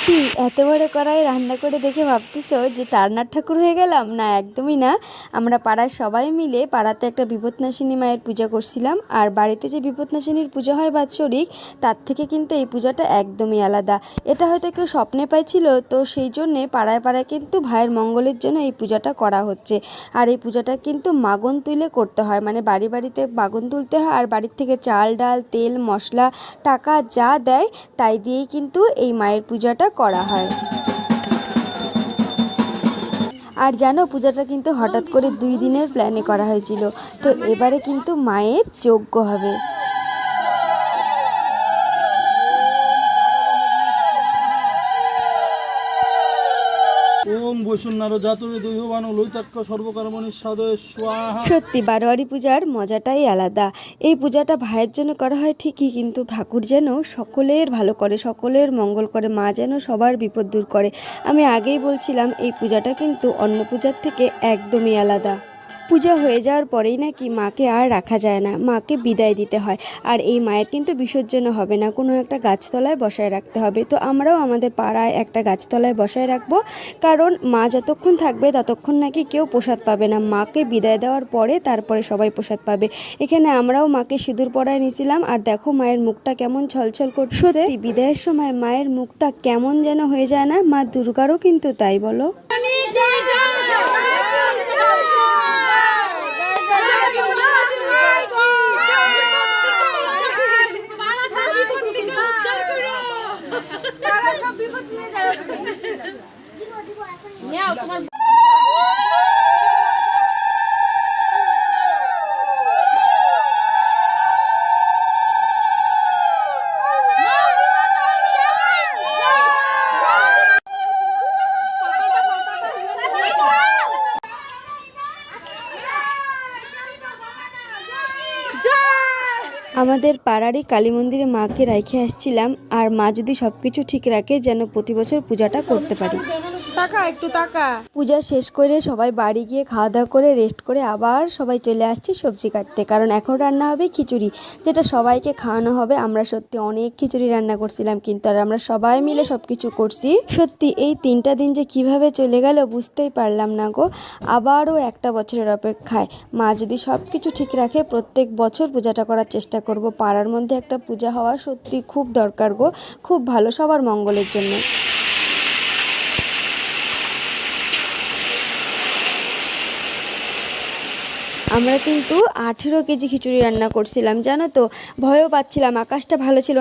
কি এত বড় কড়াই রান্না করে দেখে ভাবতেছো যে টার্নার ঠাকুর হয়ে গেলাম? না, একদমই না। আমরা পাড়ার সবাই মিলে পাড়াতে একটা বিপদনাশিনী মায়ের পূজা করছিলাম। আর বাড়িতে যে বিপদনাশিনীর পূজা হয় বাৎসরিক, তার থেকে কিন্তু এই পূজাটা একদমই আলাদা। এটা হয়তো কেউ স্বপ্নে পাইছিল, তো সেই জন্যে পাড়ায় পাড়ায় কিন্তু ভাইয়ের মঙ্গলের জন্য এই পূজাটা করা হচ্ছে। আর এই পূজাটা কিন্তু মাগন তুলে করতে হয়, মানে বাড়ি বাড়িতে মাগন তুলতে হয়। আর বাড়ির থেকে চাল ডাল তেল মশলা টাকা যা দেয় তাই দিয়েই কিন্তু এই মায়ের পূজাটা করা হয়। আর জানো, পূজাটা কিন্তু হঠাৎ করে 2 দিনের প্ল্যানে করা হয়েছিল। তো এবারে কিন্তু মায়ের যজ্ঞ হবে। ওম বৈষ্ণার জাতুরে দৈহবান লৈতাক্য সর্বকর্মণি সাধয় স্বাহা। সত্যি বারোয়ারি পূজার মজাটাই আলাদা। এই পূজাটা ভাইয়ের জন্য করা হয় ঠিকই, কিন্তু ঠাকুর যেন সকলের ভালো করে, সকলের মঙ্গল করে, মা যেন সবার বিপদ দূর করে। আমি আগেই বলছিলাম এই পূজাটা কিন্তু অন্য পূজার থেকে একদমই আলাদা। পূজা হয়ে যাওয়ার পরেই নাকি মাকে আর রাখা যায় না, মাকে বিদায় দিতে হয়। আর এই মায়ের কিন্তু বিসর্জন হবে না, কোনো একটা গাছতলায় বসায় রাখতে হবে। তো আমরাও আমাদের পাড়ায় একটা গাছতলায় বসায় রাখবো, কারণ মা যতক্ষণ থাকবে ততক্ষণ নাকি কেউ প্রসাদ পাবে না। মাকে বিদায় দেওয়ার পরে তারপরে সবাই প্রসাদ পাবে। এখানে আমরাও মাকে সিঁদুর পরায় নিয়েছিলাম। আর দেখো মায়ের মুখটা কেমন ছলছল করছে। সত্যি বিদায়ের সময় মায়ের মুখটা কেমন যেন হয়ে যায় না? মা দুর্গারও কিন্তু তাই, বলো। আমাদের পাড়ারই কালী মন্দিরে মাকে রেখে আসছিলাম। আর মা যদি সব কিছু ঠিক রাখে, যেন প্রতি বছর পূজাটা করতে পারি। পূজা শেষ করে সবাই বাড়ি গিয়ে খাওয়া দাওয়া করে রেস্ট করে আবার সবাই চলে আসছি সবজি কাটতে, কারণ এখন রান্না হবে খিচুড়ি, যেটা সবাইকে খাওয়ানো হবে। আমরা সত্যি অনেক খিচুড়ি রান্না করছিলাম, কিন্তু আর আমরা সবাই মিলে সব কিছু করছি। সত্যি এই 3টা দিন যে কিভাবে চলে গেল বুঝতেই পারলাম না গো। আবারও একটা বছরের অপেক্ষায়। মা যদি সব কিছু ঠিক রাখে, প্রত্যেক বছর পূজাটা করার চেষ্টা করব। পাড়ার মধ্যে একটা পূজা হওয়া সত্যি খুব দরকার গো, খুব ভালো, সবার মঙ্গলের জন্য। আমরা কিন্তু 18 কেজি খিচুড়ি রান্না করছিলাম, জানো তো। ভয়ও পাচ্ছিলাম, আকাশটা ভালো ছিল।